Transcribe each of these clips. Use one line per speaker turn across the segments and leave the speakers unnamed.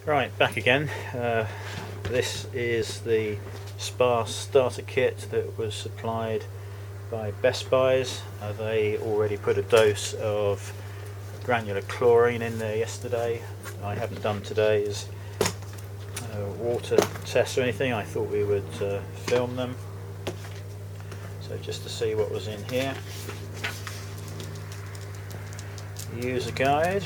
Right, back again. This is the Spa starter kit that was supplied by Best Buys. They already put a dose of granular chlorine in there yesterday. I haven't done today's water tests or anything. I thought we would film them. So just to see what was in here. User guide.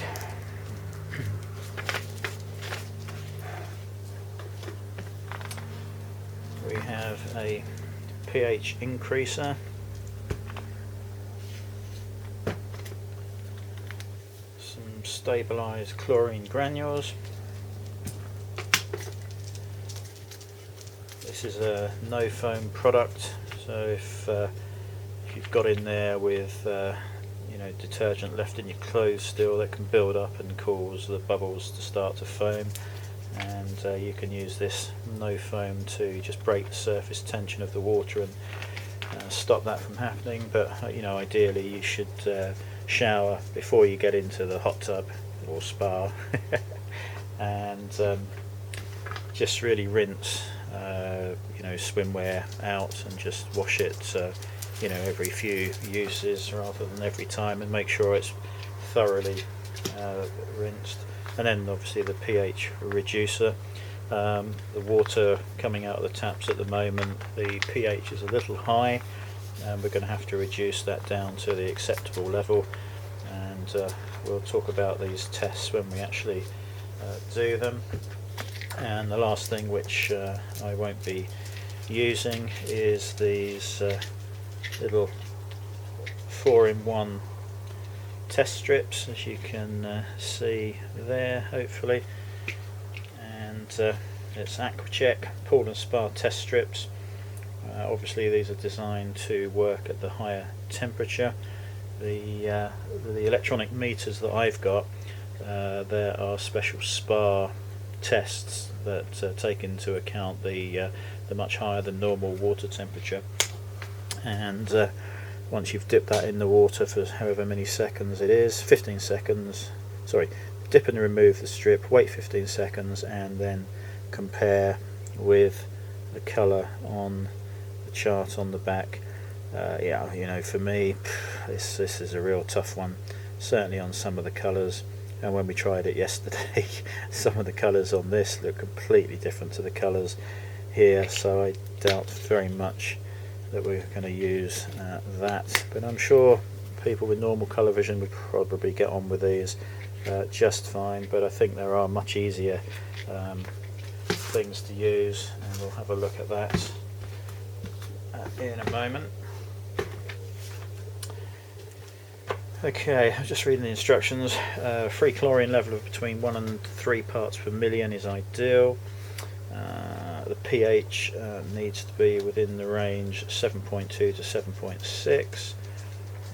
We have a pH increaser, some stabilized chlorine granules. This is a no foam product, so if you've got in there with detergent left in your clothes still, that can build up and cause the bubbles to start to foam. And you can use this no foam to just break the surface tension of the water and stop that from happening. But ideally you should shower before you get into the hot tub or spa and just really rinse swimwear out and just wash it every few uses rather than every time, and make sure it's thoroughly rinsed. And then obviously the pH reducer. The water coming out of the taps at the moment, the pH is a little high, and we're going to have to reduce that down to the acceptable level, and we'll talk about these tests when we actually do them. And the last thing, which I won't be using, is these little 4-in-1 test strips, as you can see there, hopefully. And it's AquaCheck Pool and Spa test strips. Obviously these are designed to work at the higher temperature. The electronic meters that I've got, there are special spa tests that take into account the much higher than normal water temperature, and once you've dipped that in the water for however many seconds it is, 15 seconds, sorry, dip and remove the strip, wait 15 seconds, and then compare with the colour on the chart on the back. For me, this is a real tough one, certainly on some of the colours. And when we tried it yesterday, some of the colours on this look completely different to the colours here, so I doubt very much that we're going to use that. But I'm sure people with normal colour vision would probably get on with these just fine, but I think there are much easier things to use, and we'll have a look at that in a moment. Okay, I'm just reading the instructions. Free chlorine level of between 1 and 3 parts per million is ideal. The pH needs to be within the range 7.2 to 7.6.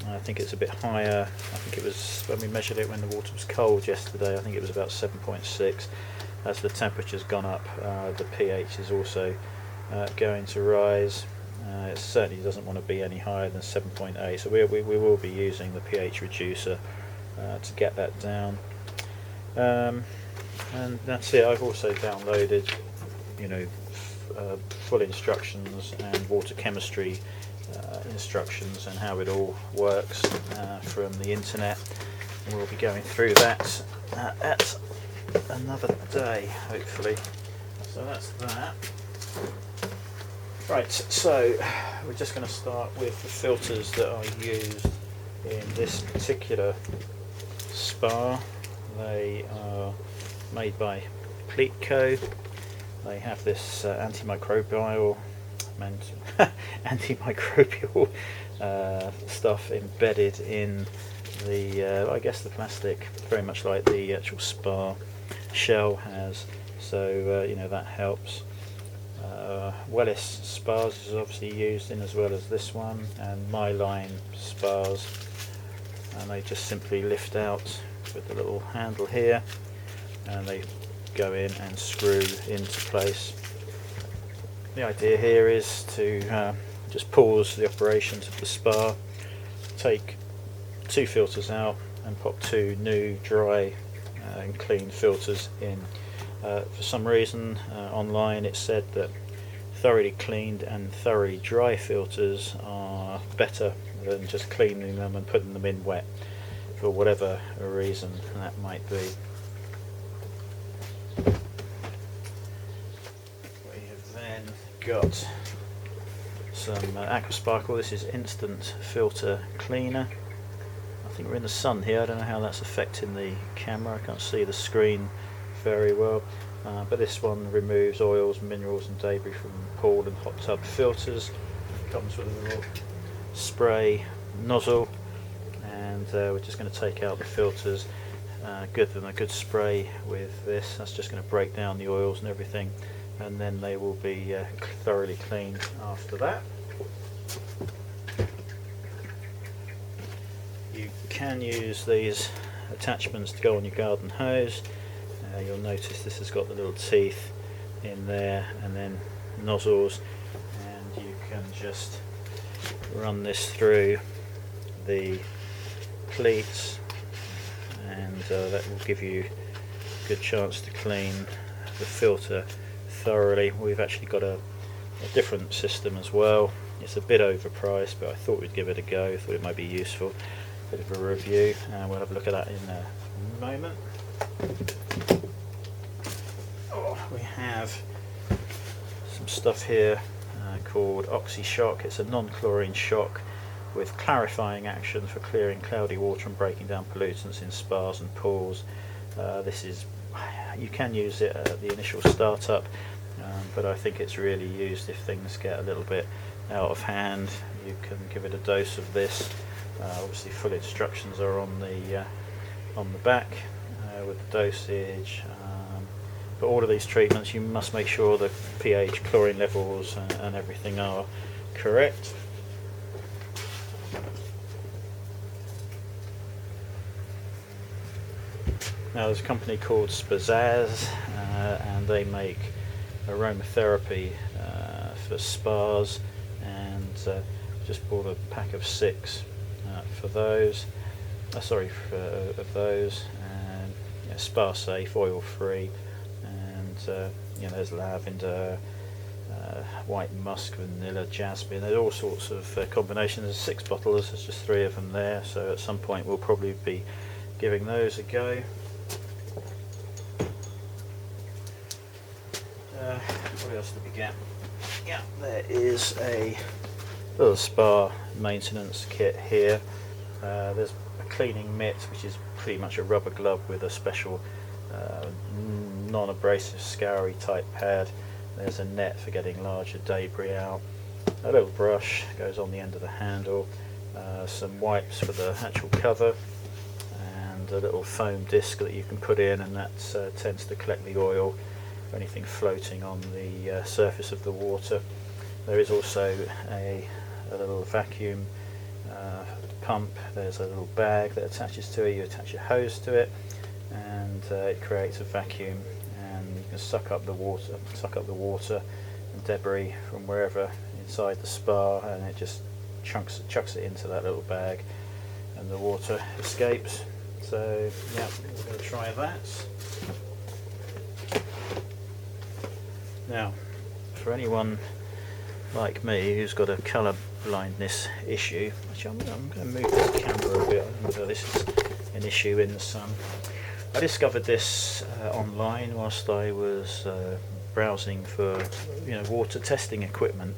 I think it's a bit higher. I think it was, when we measured it when the water was cold yesterday, I think it was about 7.6. As the temperature's gone up, the pH is also going to rise. It certainly doesn't want to be any higher than 7.8, so we will be using the pH reducer to get that down. And that's it. I've also downloaded full instructions and water chemistry instructions and how it all works from the internet, and we'll be going through that at another day, hopefully. So that's that. Right, so we're just going to start with the filters that are used in this particular spa. They are made by Pleatco. They have this antimicrobial stuff embedded in the, I guess the plastic, very much like the actual spa shell has. So that helps. Wellis spas is obviously used in, as well as this one, and MyLine spas, and they just simply lift out with the little handle here, and they go in and screw into place. The idea here is to just pause the operations of the spa, take 2 filters out and pop 2 new dry and clean filters in. For some reason online it said that thoroughly cleaned and thoroughly dry filters are better than just cleaning them and putting them in wet, for whatever reason that might be. We have then got some Aqua Sparkle. This is instant filter cleaner. I think we're in the sun here, I don't know how that's affecting the camera, I can't see the screen very well, but this one removes oils, minerals and debris from pool and hot tub filters. It comes with a little spray nozzle, and we're just going to take out the filters. Good than a good spray with this, that's just going to break down the oils and everything, and then they will be thoroughly cleaned after that. You can use these attachments to go on your garden hose. You'll notice this has got the little teeth in there and then nozzles, and you can just run this through the pleats, and that will give you a good chance to clean the filter thoroughly. We've actually got a different system as well. It's a bit overpriced, but I thought we'd give it a go, thought it might be useful. Bit of a review, and we'll have a look at that in a moment. We have some stuff here called Oxy Shock. It's a non-chlorine shock with clarifying action for clearing cloudy water and breaking down pollutants in spas and pools. This is, you can use it at the initial startup, but I think it's really used if things get a little bit out of hand. You can give it a dose of this. Obviously full instructions are on the back with the dosage, but all of these treatments you must make sure the pH, chlorine levels and everything are correct. Now there's a company called Spazaz, and they make aromatherapy for spas, and just bought a pack of 6 for those. Of those, and yeah, spa safe, oil free, and there's lavender, white musk, vanilla, jasmine. There's all sorts of combinations. There's 6 bottles. There's just 3 of them there. So at some point we'll probably be giving those a go. What else did we get? Yeah, there is a little spa maintenance kit here. There's a cleaning mitt, which is pretty much a rubber glove with a special non-abrasive scoury type pad. There's a net for getting larger debris out. A little brush goes on the end of the handle. Some wipes for the actual cover, and a little foam disc that you can put in, and that tends to collect the oil or anything floating on the surface of the water. There is also a little vacuum pump. There's a little bag that attaches to it. You attach your hose to it, and it creates a vacuum, and you can suck up the water and debris from wherever inside the spa, and it just chucks it into that little bag, and the water escapes. So yeah, we're going to try that. Now, for anyone like me who's got a colour blindness issue, actually I'm going to move this camera a bit. I don't know whether this is an issue in the sun. I discovered this online whilst I was browsing for water testing equipment,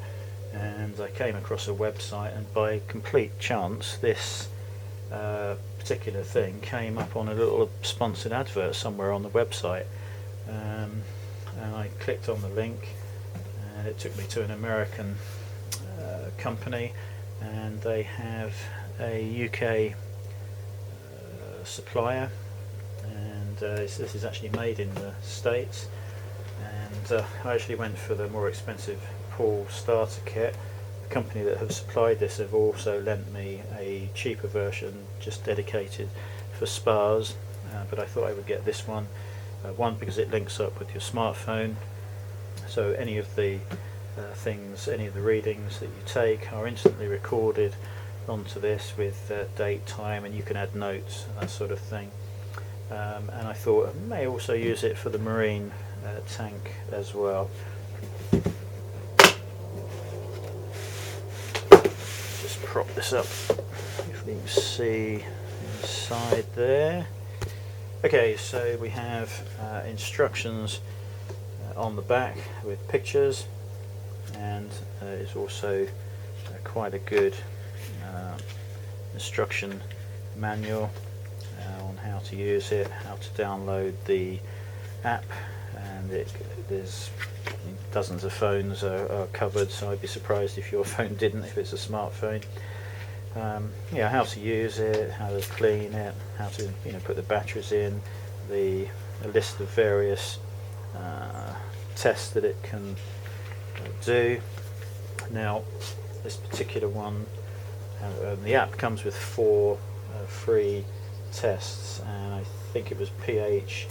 and I came across a website, and by complete chance this particular thing came up on a little sponsored advert somewhere on the website, and I clicked on the link, and it took me to an American company, and they have a UK supplier, and this is actually made in the States, and I actually went for the more expensive pool starter kit. The company that have supplied this have also lent me a cheaper version just dedicated for spas, but I thought I would get this one. One, because it links up with your smartphone, so any of the any of the readings that you take are instantly recorded onto this with date, time, and you can add notes, that sort of thing. And I thought I may also use it for the marine tank as well. Just prop this up if we can see inside there. Okay, so we have instructions on the back with pictures, and it's also quite a good instruction manual on how to use it, how to download the app, and there's dozens of phones are covered, so I'd be surprised if your phone didn't, if it's a smartphone. Yeah, how to use it, how to clean it, how to put the batteries in, a list of various tests that it can do. Now, this particular one, the app comes with 4 free tests, and I think it was pH,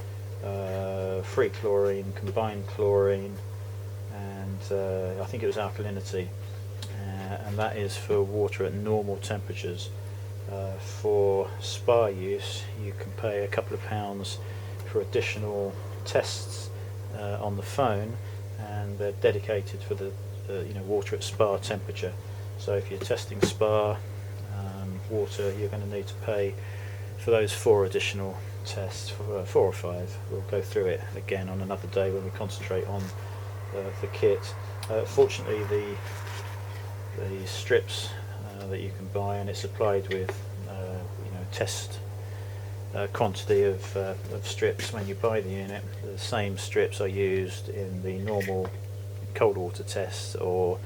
free chlorine, combined chlorine, and I think it was alkalinity, and that is for water at normal temperatures. For spa use, you can pay a couple of pounds for additional tests on the phone, and they're dedicated for the water at spa temperature. So if you're testing spa water, you're going to need to pay for those 4 additional tests, 4 or 5. We'll go through it again on another day when we concentrate on the kit. Fortunately, the strips that you can buy, and it's supplied with test quantity of strips when you buy the unit. The same strips are used in the normal cold water tests or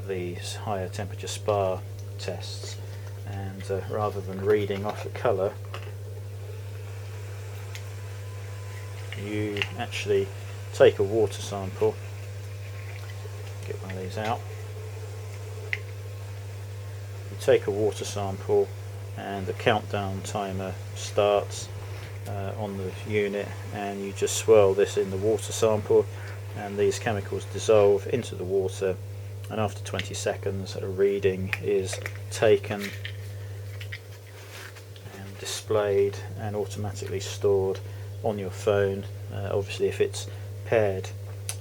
these higher temperature spa tests, and rather than reading off a colour, you actually take a water sample. Get one of these out. You take a water sample, and the countdown timer starts on the unit, and you just swirl this in the water sample, and these chemicals dissolve into the water, and after 20 seconds a reading is taken and displayed and automatically stored on your phone, obviously if it's paired.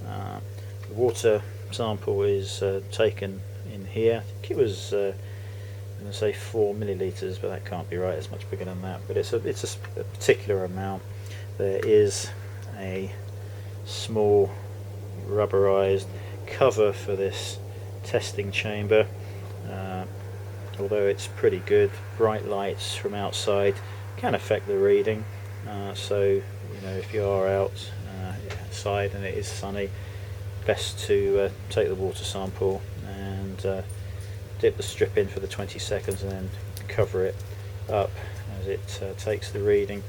The water sample is taken in here. I think it was I'm going to say 4 millilitres, but that can't be right, it's much bigger than that, but it's a particular amount. There is a small rubberized cover for this testing chamber, although it's pretty good. Bright lights from outside can affect the reading, so if you are outside and it is sunny, best to take the water sample and dip the strip in for the 20 seconds and then cover it up as it takes the reading.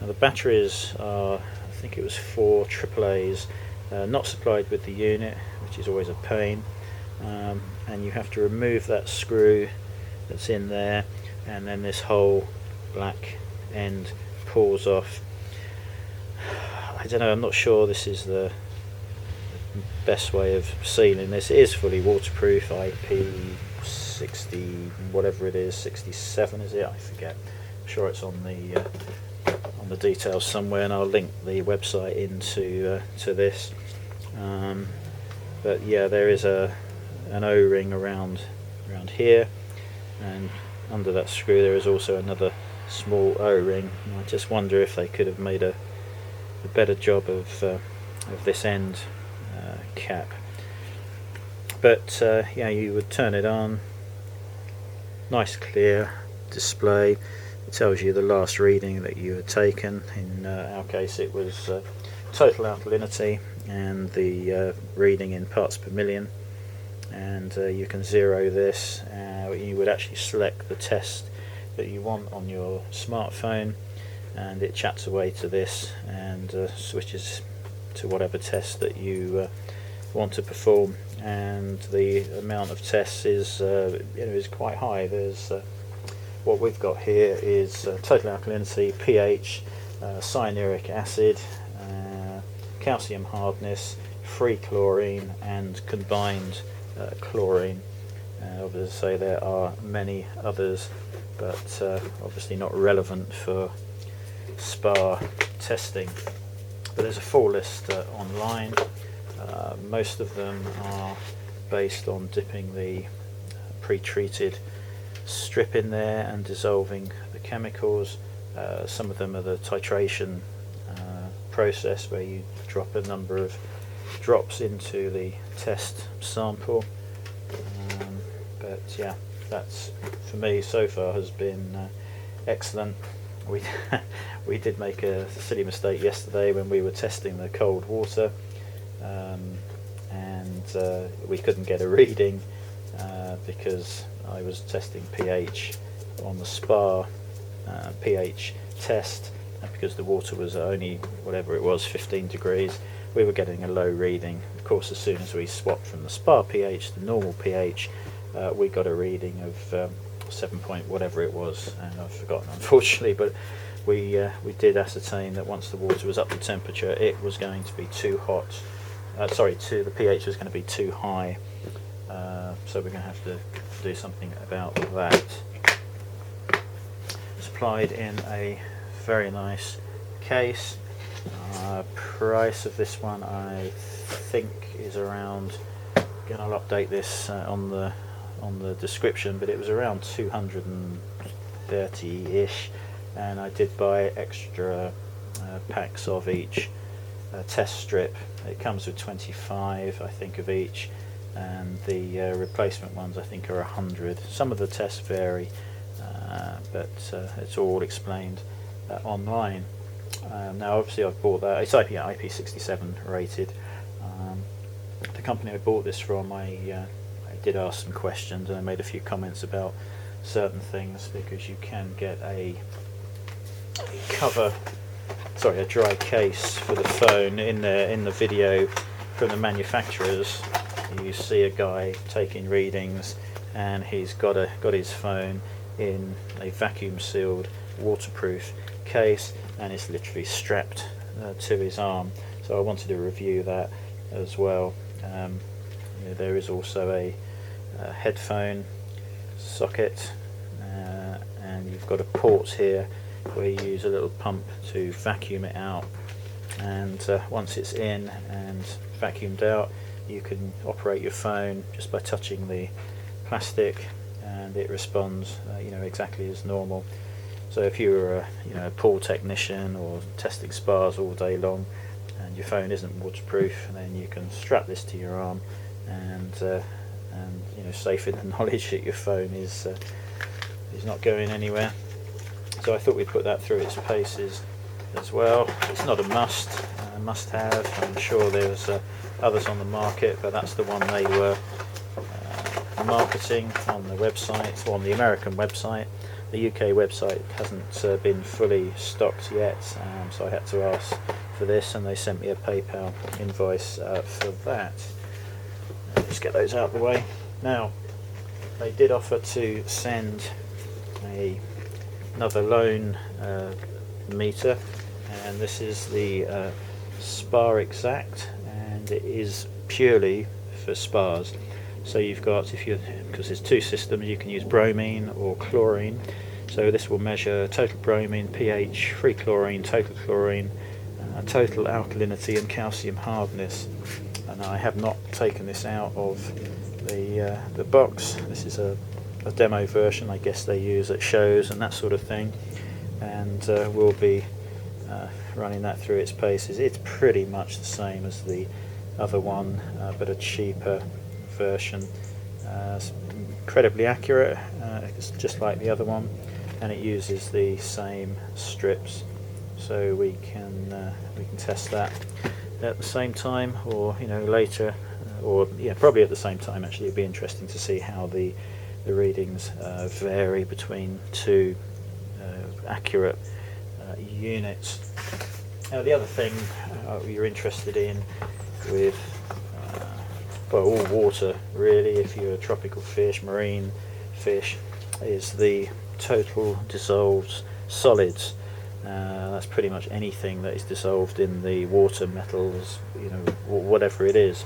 Now the batteries are, I think it was 4 AAAs, not supplied with the unit, which is always a pain, and you have to remove that screw that's in there, and then this whole black end pulls off. I don't know, I'm not sure this is the best way of sealing this. It is fully waterproof, IP60 whatever it is, 67 is it? I forget. I'm sure it's on the details somewhere, and I'll link the website into to this. But yeah, there is an O-ring around here, and under that screw there is also another small O-ring. I just wonder if they could have made a better job of this end cap. But yeah, you would turn it on, nice clear display. It tells you the last reading that you had taken. In our case it was total alkalinity and the reading in parts per million, and you can zero this. You would actually select the test that you want on your smartphone, and it chats away to this and switches to whatever test that you want to perform. And the amount of tests is is quite high. There's what we've got here is total alkalinity, pH, cyanuric acid, calcium hardness, free chlorine, and combined chlorine. Obviously there are many others, but obviously not relevant for spa testing. but there's a full list online. Most of them are based on dipping the pre-treated strip in there and dissolving the chemicals. Some of them are the titration process, where you drop a number of drops into the test sample. But yeah, that's, for me so far, has been excellent. We did make a silly mistake yesterday when we were testing the cold water, and we couldn't get a reading because I was testing pH on the spa pH test, and because the water was only, whatever it was, 15 degrees, we were getting a low reading. Of course, as soon as we swapped from the spa pH to normal pH, we got a reading of 7 point whatever it was, and I've forgotten, unfortunately, but we did ascertain that once the water was up to temperature, it was going to be too hot. The pH was going to be too high, so we're going to have to do something about that. Supplied in a very nice case. Price of this one, I think, is around, again I'll update this on the description, but it was around 230-ish, and I did buy extra packs of each test strip. It comes with 25, I think, of each, and the replacement ones I think are 100. Some of the tests vary, but it's all explained online. Now obviously I've bought that, it's IP67 rated. The company I bought this from, I did ask some questions, and I made a few comments about certain things, because you can get a dry case for the phone. In the video from the manufacturers, you see a guy taking readings, and he's got his phone in a vacuum sealed waterproof case, and it's literally strapped to his arm. So I wanted to review that as well. There is also a headphone socket, and you've got a port here where you use a little pump to vacuum it out, and once it's in and vacuumed out, you can operate your phone just by touching the plastic, and it responds exactly as normal. So if you're a pool technician or testing spas all day long and your phone isn't waterproof, then you can strap this to your arm, and safe in the knowledge that your phone is not going anywhere. So I thought we'd put that through its paces as well. It's not a must have. I'm sure there's others on the market, but that's the one they were marketing on the website, or on the American website. The UK website hasn't been fully stocked yet, so I had to ask for this, and they sent me a PayPal invoice for that. Let's get those out of the way. Now, they did offer to send another loan meter, and this is the Spa Exact, and it is purely for spas. So you've got, because there's two systems, you can use bromine or chlorine. So this will measure total bromine, pH, free chlorine, total total alkalinity, and calcium hardness. And I have not taken this out of the box. This is a demo version, I guess they use at shows and that sort of thing, and we'll be running that through its paces. It's pretty much the same as the other one, but a cheaper version. It's incredibly accurate. It's just like the other one, and it uses the same strips, so we can test that at the same time, or later, or probably at the same time. Actually, it'd be interesting to see how the readings vary between two accurate units. Now, the other thing you're interested in with all water, really, if you're a tropical fish, marine fish, is the total dissolved solids. That's pretty much anything that is dissolved in the water, metals, whatever it is.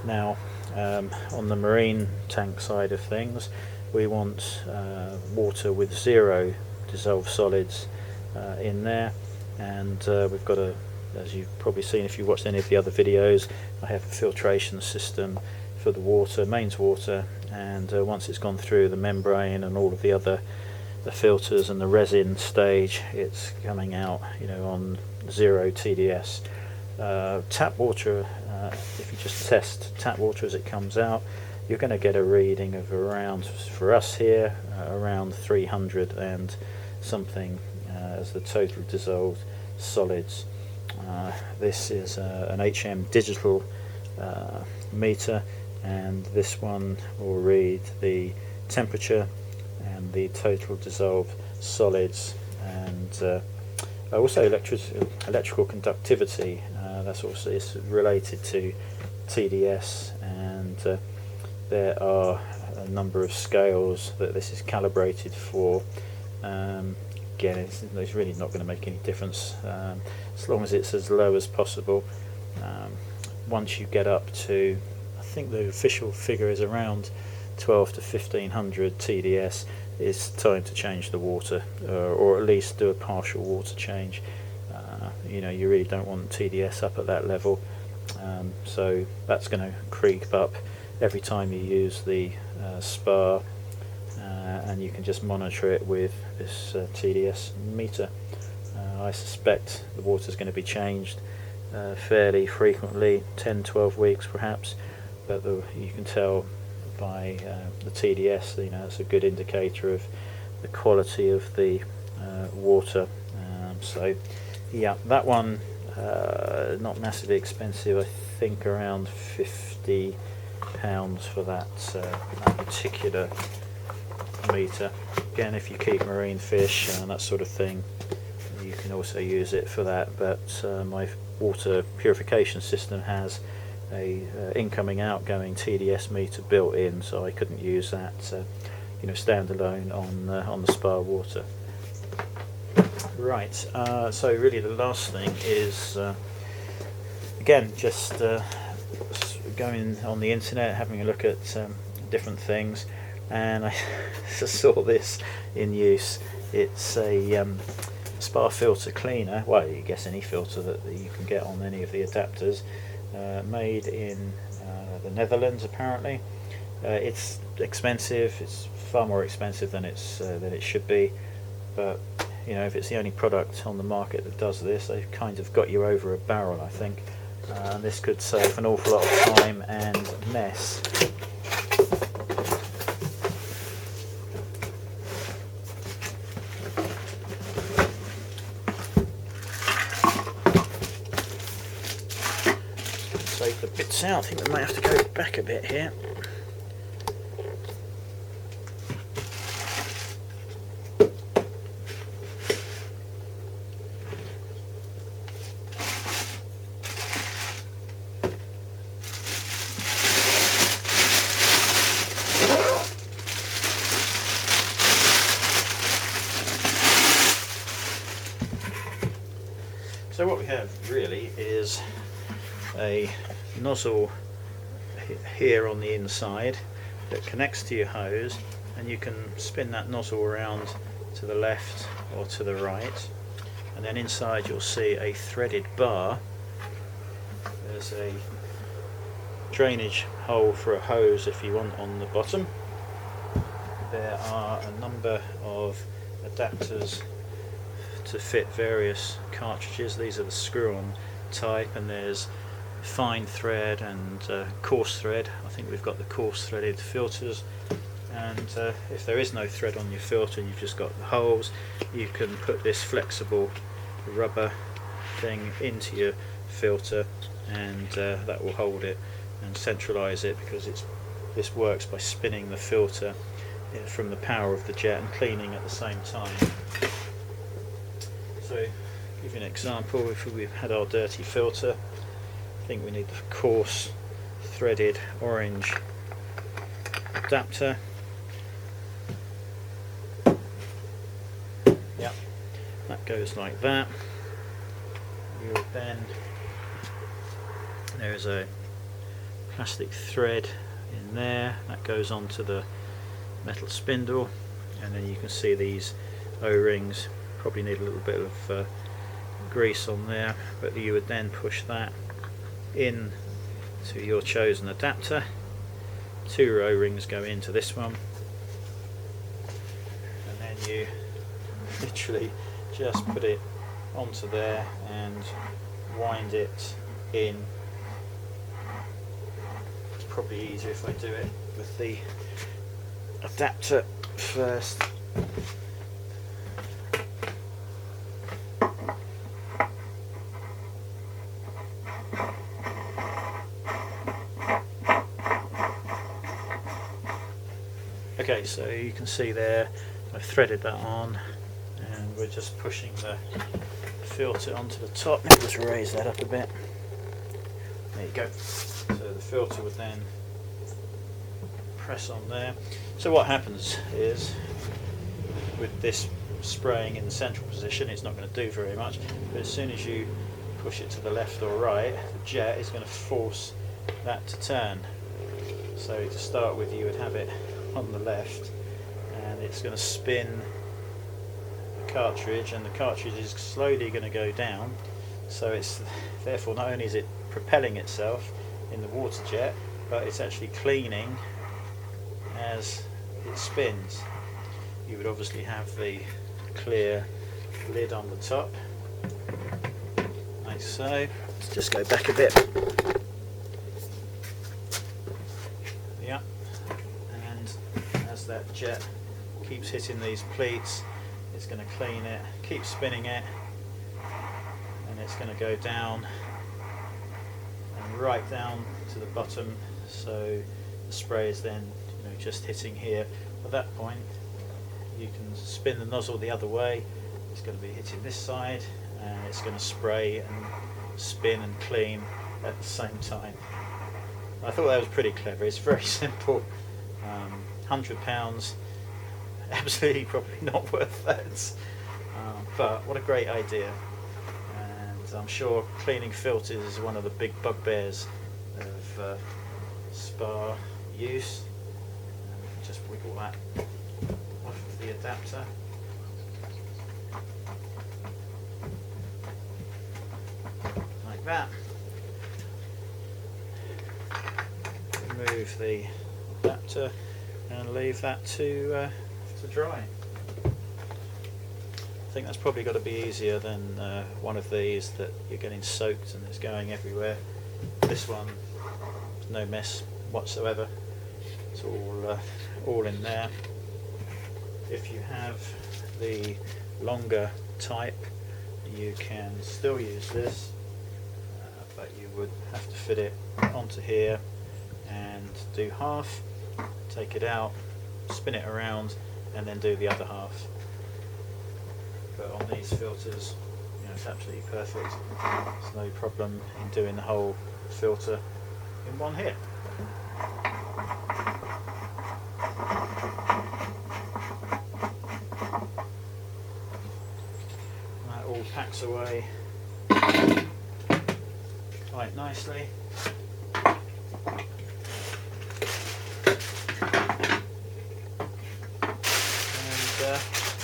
Now, on the marine tank side of things, we want water with 0 dissolved solids in there, and we've got a as you've probably seen if you watched any of the other videos, I have a filtration system for the water, mains water, and once it's gone through the membrane and all of the other filters and the resin stage, it's coming out, you know, on 0 TDS. Tap water, if you just test tap water as it comes out, you're going to get a reading of around, for us here, around 300 and something as the total dissolved solids. This is an HM digital meter, and this one will read the temperature and the total dissolved solids, and also electrical conductivity. That's also is related to TDS, and there are a number of scales that this is calibrated for. Again, it's really not going to make any difference as long as it's as low as possible. Once you get up to, I think the official figure is around 12 to 1500 TDS, it's time to change the water, or at least do a partial water change. You know, you really don't want TDS up at that level, so that's going to creep up every time you use the spa, and you can just monitor it with this TDS meter. I suspect the water is going to be changed fairly frequently, 10-12 weeks perhaps, but you can tell by the TDS, you know, it's a good indicator of the quality of the water. So yeah, that one not massively expensive, I think around £50 for that particular meter. Again, if you keep marine fish and that sort of thing, you can also use it for that, but my water purification system has a incoming outgoing TDS meter built in, so I couldn't use that you know, standalone on the spa water. Right, so really the last thing is again just going on the internet, having a look at different things, and I just saw this in use. It's a spa filter cleaner, well, you guess any filter that you can get on any of the adapters, made in the Netherlands apparently. It's expensive, it's far more expensive than it should be, but you know, if it's the only product on the market that does this, they've kind of got you over a barrel, I think. This could save an awful lot of time and mess. Save the bits out. I think we might have to go back a bit here. So what we have really is a nozzle here on the inside that connects to your hose, and you can spin that nozzle around to the left or to the right, and then inside you'll see a threaded bar. There's a drainage hole for a hose if you want on the bottom. There are a number of adapters to fit various cartridges. These are the screw-on type, and there's fine thread and coarse thread. I think we've got the coarse threaded filters, and if there is no thread on your filter and you've just got the holes, you can put this flexible rubber thing into your filter, and that will hold it and centralize it, because this works by spinning the filter from the power of the jet and cleaning at the same time. So, to give you an example, if we've had our dirty filter, I think we need the coarse threaded orange adapter. Yep, that goes like that. You'll then, there's a plastic thread in there that goes onto the metal spindle, and then you can see these O-rings probably need a little bit of grease on there, but you would then push that in to your chosen adapter. 2 O-rings go into this one, and then you literally just put it onto there and wind it in. It's probably easier if I do it with the adapter first. Okay, so you can see there I've threaded that on, and we're just pushing the filter onto the top. Let me just raise that up a bit. There you go. So the filter would then press on there. So what happens is, with this spraying in the central position, it's not going to do very much, but as soon as you push it to the left or right, the jet is going to force that to turn. So to start with, you would have it on the left, and it's going to spin the cartridge, and the cartridge is slowly going to go down. So it's therefore, not only is it propelling itself in the water jet, but it's actually cleaning as it spins. You would obviously have the clear lid on the top, like so. Let's just go back a bit. Yeah, and as that jet keeps hitting these pleats, it's going to clean it, keep spinning it, and it's going to go down and right down to the bottom. So the spray is then, just hitting here. At that point, you can spin the nozzle the other way. It's going to be hitting this side, and it's going to spray and spin and clean at the same time. I thought that was pretty clever. It's very simple. £100, absolutely probably not worth that. But what a great idea. And I'm sure cleaning filters is one of the big bugbears of spa use. Just wiggle that off of the adapter. Like that. Remove the adapter and leave that to dry. I think that's probably got to be easier than one of these that you're getting soaked and it's going everywhere. This one, no mess whatsoever. It's all in there. If you have the longer type, you can still use this, but you would have to fit it onto here and do half, take it out, spin it around, and then do the other half. But on these filters, it's absolutely perfect. There's no problem in doing the whole filter in one hit. That all packs away quite nicely. And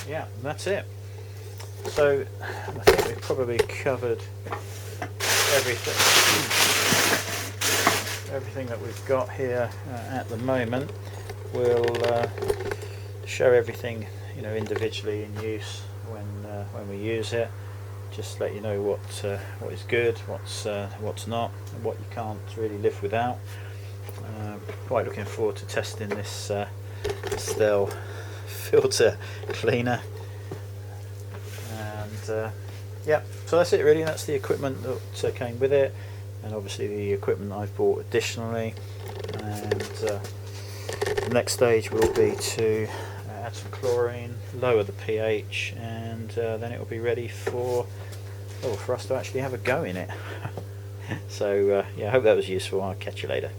yeah, that's it. So I think we've probably covered everything that we've got here at the moment. We'll show everything individually in use when we use it. Just let you know what is good, what's not, and what you can't really live without. Quite looking forward to testing this Stell filter cleaner. And yeah, so that's it really. That's the equipment that came with it, and obviously the equipment I've bought additionally. And the next stage will be to add some chlorine, lower the pH, and then it will be ready for us to actually have a go in it. So yeah, I hope that was useful. I'll catch you later.